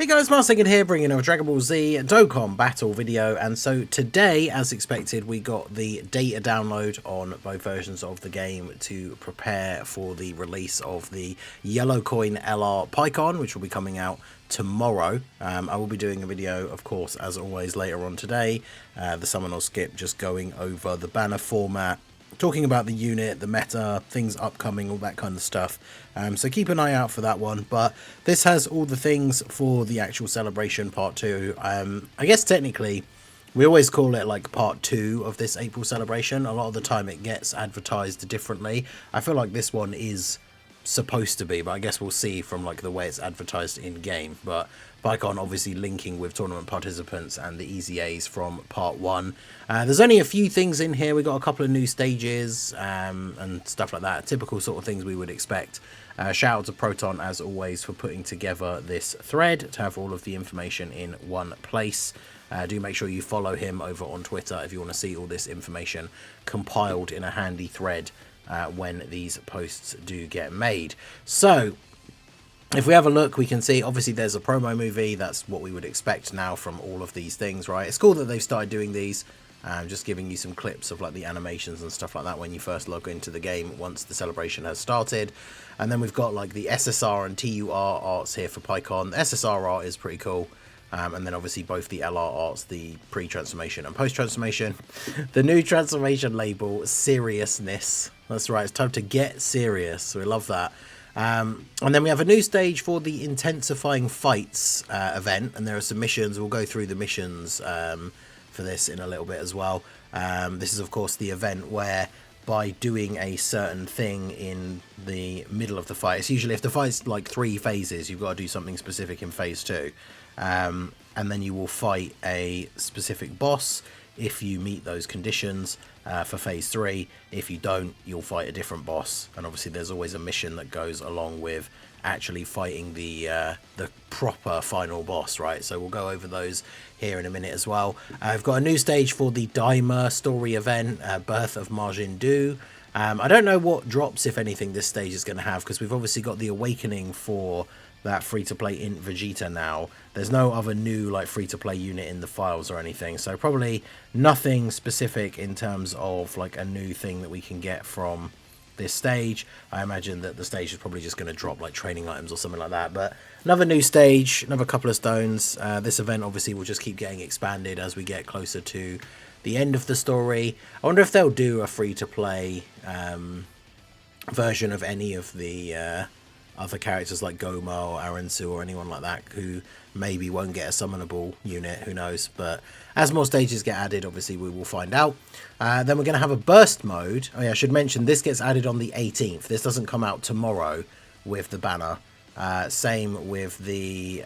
Hey guys, Marsegan here, bringing a Dragon Ball Z Dokkan Battle video, and so today, as expected, we got the data download on both versions of the game to prepare for the release of the Yellow Coin LR Paikuhan, which will be coming out tomorrow. I will be doing a video, of course, as always, later on today, the summon or skip, just going over the banner format, talking about the unit, the meta, things upcoming, all that kind of stuff. So keep an eye out for that one. But this has all the things for the actual celebration part 2. I guess technically we always call it like part 2 of this April celebration. A lot of the time it gets advertised differently. I feel like this one is supposed to be, but I guess we'll see from like the way it's advertised in game. But Paikuhan obviously linking with tournament participants and the easy A's from part 1. There's only a few things in here. We got a couple of new stages and stuff like that, typical sort of things we would expect. Shout out to Proton as always for putting together this thread to have all of the information in one place. Do make sure you follow him over on Twitter if you want to see all this information compiled in a handy thread when these posts do get made. So if we have a look, we can see obviously there's a promo movie. That's what we would expect now from all of these things, right? It's cool that they've started doing these, just giving you some clips of like the animations and stuff like that when you first log into the game once the celebration has started. And then we've got like the SSR and TUR arts here for Paikuhan. The SSR art is pretty cool. And then obviously both the LR arts, the pre-transformation and post-transformation. The new transformation label, seriousness. That's right, it's time to get serious. We love that. And then we have a new stage for the Intensifying Fights event. And there are some missions. We'll go through the missions for this in a little bit as well. This is, of course, the event where by doing a certain thing in the middle of the fight, it's usually if the fight's like 3 phases, you've got to do something specific in phase 2. And then you will fight a specific boss if you meet those conditions for phase 3. If you don't, you'll fight a different boss, and obviously there's always a mission that goes along with actually fighting the proper final boss, right? So we'll go over those here in a minute as well. I've got a new stage for the Daima story event, Birth of Majin Du. I don't know what drops, if anything, this stage is going to have, because we've obviously got the awakening for that free-to-play Int Vegeta now. There's no other new like free-to-play unit in the files or anything, so probably nothing specific in terms of like a new thing that we can get from this stage. I imagine that the stage is probably just going to drop like training items or something like that. But another new stage, another couple of stones. This event obviously will just keep getting expanded as we get closer to the end of the story. I wonder if they'll do a free-to-play version of any of the other characters like Goma or Aransu or anyone like that who maybe won't get a summonable unit, who knows. But as more stages get added, obviously we will find out. Then we're going to have a burst mode. Oh yeah, I should mention this gets added on the 18th. This doesn't come out tomorrow with the banner. Same with the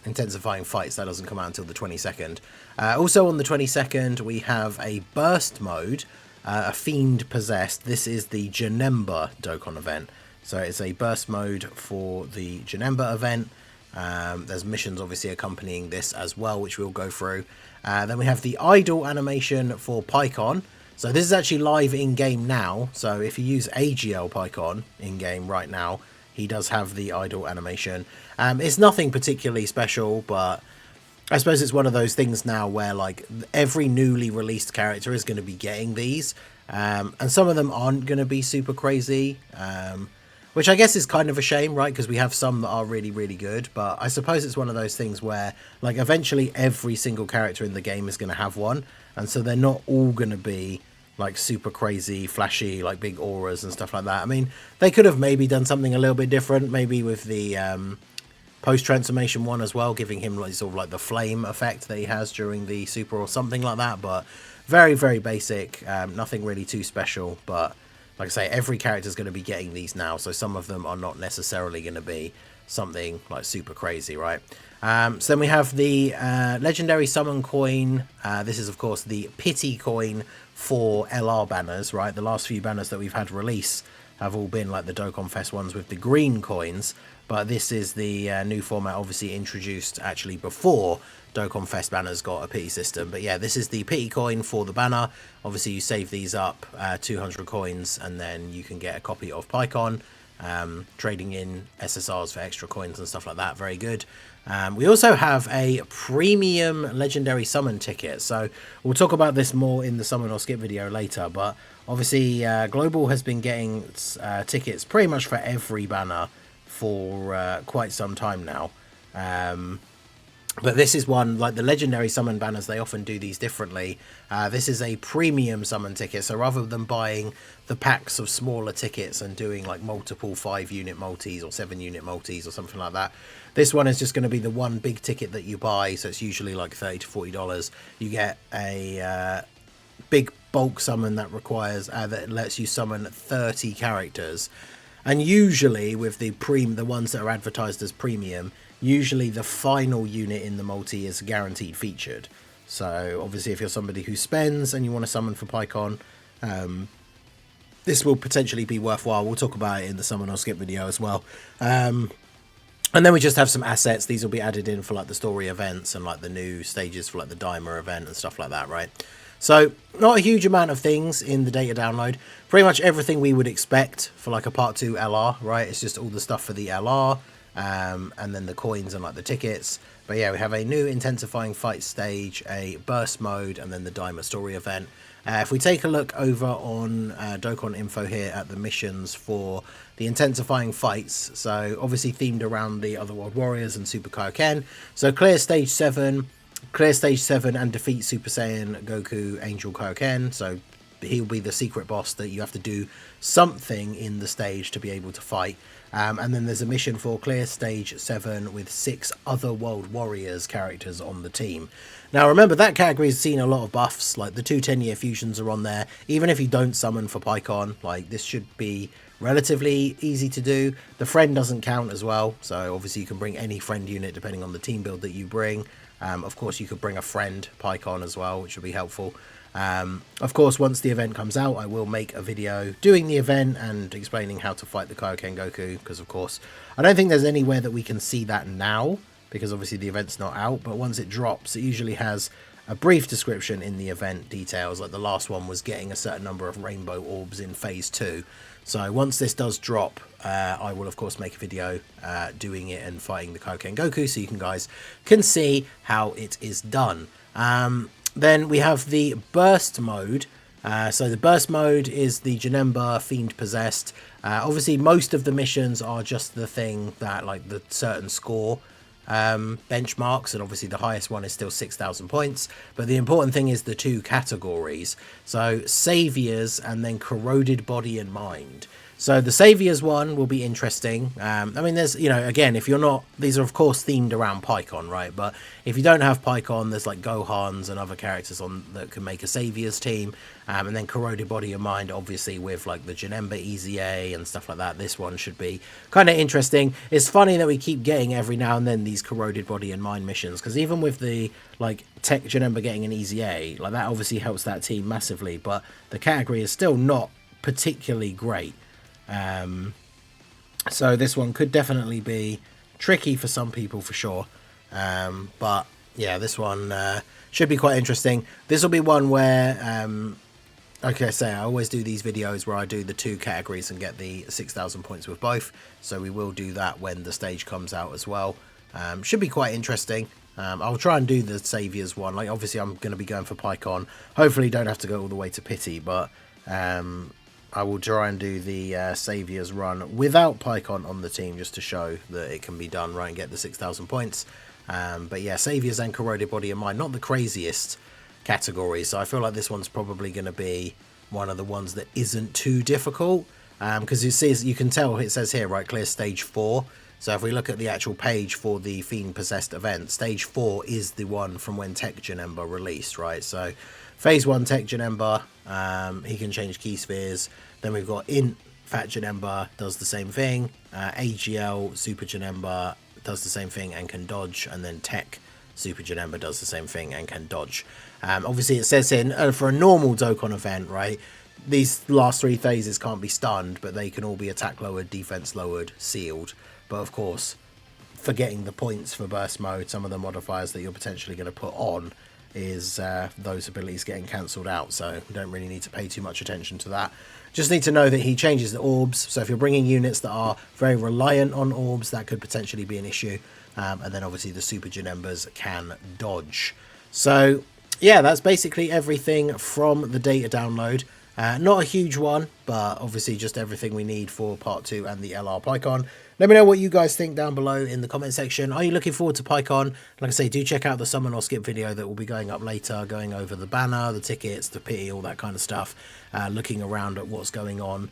Intensifying Fights, that doesn't come out until the 22nd. Also on the 22nd we have a burst mode, a Fiend Possessed. This is the Janemba Dokkan event. So it's a burst mode for the Janemba event. There's missions obviously accompanying this as well, which we'll go through. Then we have the idle animation for Paikuhan. So this is actually live in-game now. So if you use AGL Paikuhan in-game right now, he does have the idle animation. It's nothing particularly special, but I suppose it's one of those things now where like every newly released character is going to be getting these. And some of them aren't going to be super crazy. Which I guess is kind of a shame, right? Because we have some that are really, really good. But I suppose it's one of those things where, like, eventually every single character in the game is going to have one. And so they're not all going to be, like, super crazy, flashy, like, big auras and stuff like that. I mean, they could have maybe done something a little bit different. Maybe with the post-transformation one as well, giving him, like, sort of, like, the flame effect that he has during the super or something like that. But very, very basic. Nothing really too special, but like I say, every character is going to be getting these now, so some of them are not necessarily going to be something like super crazy, right? So then we have the legendary summon coin. This is, of course, the pity coin for LR banners, right? The last few banners that we've had release have all been like the Dokkan Fest ones with the green coins, but this is the new format obviously introduced actually before Dokkan Fest banners got a pity system. But yeah, this is the pity coin for the banner. Obviously you save these up, 200 coins, and then you can get a copy of Paikuhan. trading in SSRs for extra coins and stuff like that. Very good. We also have a premium legendary summon ticket, so we'll talk about this more in the summon or skip video later, but obviously Global has been getting tickets pretty much for every banner for quite some time now. But this is one, like the legendary summon banners, they often do these differently. This is a premium summon ticket, so rather than buying the packs of smaller tickets and doing like multiple 5-unit multis or 7-unit multis or something like that, this one is just going to be the one big ticket that you buy, so it's usually like $30 to $40. You get a big bulk summon that requires, that lets you summon 30 characters. And usually with the ones that are advertised as premium, usually the final unit in the multi is guaranteed featured. So obviously if you're somebody who spends and you want to summon for Paikuhan, this will potentially be worthwhile. We'll talk about it in the summon or skip video as well. And then we just have some assets. These will be added in for like the story events and like the new stages for like the Dimer event and stuff like that, right? So not a huge amount of things in the data download. Pretty much everything we would expect for like a part 2 LR, right? It's just all the stuff for the LR, and then the coins and like the tickets. But yeah, we have a new intensifying fight stage, a burst mode, and then the Dimer story event. If we take a look over on Dokkan info here at the missions for the intensifying fights, so obviously themed around the Otherworld Warriors and Super Kaioken. So clear stage 7 and defeat Super Saiyan Goku Angel Kaioken. So he'll be the secret boss that you have to do something in the stage to be able to fight. And then there's a mission for clear stage 7 with 6 Otherworld Warriors characters on the team. Now remember, that category has seen a lot of buffs, like the 2 10-year fusions are on there. Even if you don't summon for Paikuhan, like this should be relatively easy to do. The friend doesn't count as well, so obviously you can bring any friend unit depending on the team build that you bring. Of course you could bring a friend Paikuhan as well, which would be helpful. Of course, once the event comes out, I will make a video doing the event and explaining how to fight the Kaioken Goku, because of course I don't think there's anywhere that we can see that now, because obviously the event's not out. But once it drops, it usually has a brief description in the event details, like the last one was getting a certain number of rainbow orbs in phase 2. So once this does drop, I will of course make a video doing it and fighting the Kaioken Goku, so you guys can see how it is done. Then we have the burst mode. So the burst mode is the Janemba Fiend Possessed. Obviously most of the missions are just the thing that like the certain score benchmarks, and obviously the highest one is still 6,000 points, but the important thing is the 2 categories, so Saviors and then Corroded Body and Mind. So the Saviors one will be interesting. I mean, there's, you know, again, if you're not, these are of course themed around Paikuhan, right? But if you don't have Paikuhan, there's like Gohans and other characters on that can make a Saviors team. And then Corroded Body and Mind, obviously with like the Janemba EZA and stuff like that. This one should be kind of interesting. It's funny that we keep getting every now and then these Corroded Body and Mind missions, because even with the like Tech Janemba getting an EZA, like that obviously helps that team massively, but the category is still not particularly great. So this one could definitely be tricky for some people for sure. But yeah, this one should be quite interesting. This will be one where, like I say, I always do these videos where I do the 2 categories and get the 6,000 points with both. So we will do that when the stage comes out as well. Should be quite interesting. I'll try and do the Saviors one. Like obviously I'm going to be going for Paikuhan. Hopefully don't have to go all the way to Pity, but I will try and do the Saviors run without Paikuhan on the team, just to show that it can be done, right, and get the 6,000 points. But yeah, Saviors and Corroded Body and Mind, not the craziest categories, so I feel like this one's probably going to be one of the ones that isn't too difficult, because you can tell it says here, right, clear stage 4. So if we look at the actual page for the Fiend Possessed event, stage 4 is the one from when Tech Janemba released, right? So phase 1 Tech Janemba, he can change key spheres. Then we've got Int Fat Janemba, does the same thing. AGL Super Janemba does the same thing and can dodge. And then Tech Super Janemba does the same thing and can dodge. Obviously it says in for a normal Dokkan event, right, these last 3 phases can't be stunned, but they can all be attack lowered, defense lowered, sealed. But of course, for getting the points for burst mode, some of the modifiers that you're potentially going to put on is those abilities getting cancelled out, so you don't really need to pay too much attention to that. Just need to know that he changes the orbs, so if you're bringing units that are very reliant on orbs, that could potentially be an issue. And then obviously the Super Janembas can dodge. So yeah, that's basically everything from the data download. Not a huge one, but obviously just everything we need for part 2 and the LR Paikuhan. Let me know what you guys think down below in the comment section. Are you looking forward to Paikuhan? Like I say, do check out the summon or skip video that will be going up later, going over the banner, the tickets, the pity, all that kind of stuff, looking around at what's going on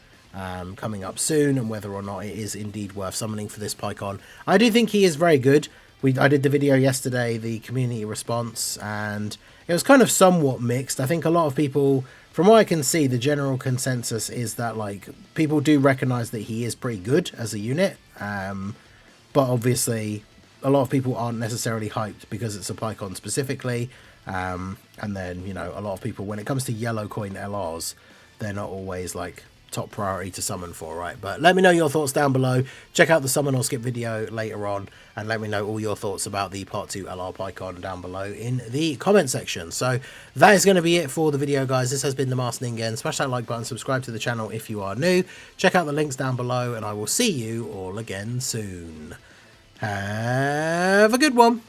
coming up soon and whether or not it is indeed worth summoning for this Paikuhan. I do think he is very good. I did the video yesterday, the community response, and it was kind of somewhat mixed. I think a lot of people, from what I can see, the general consensus is that like people do recognize that he is pretty good as a unit, but obviously a lot of people aren't necessarily hyped because it's a Paikuhan specifically, and then, you know, a lot of people, when it comes to yellow coin LRs, they're not always like top priority to summon for, right? But let me know your thoughts down below. Check out the summon or skip video later on, and let me know all your thoughts about the part 2 LR Paikuhan down below in the comment section. So that is going to be it for the video, guys. This has been the Master Ningen. Smash that like button, subscribe to the channel if you are new, check out the links down below, and I will see you all again soon. Have a good one.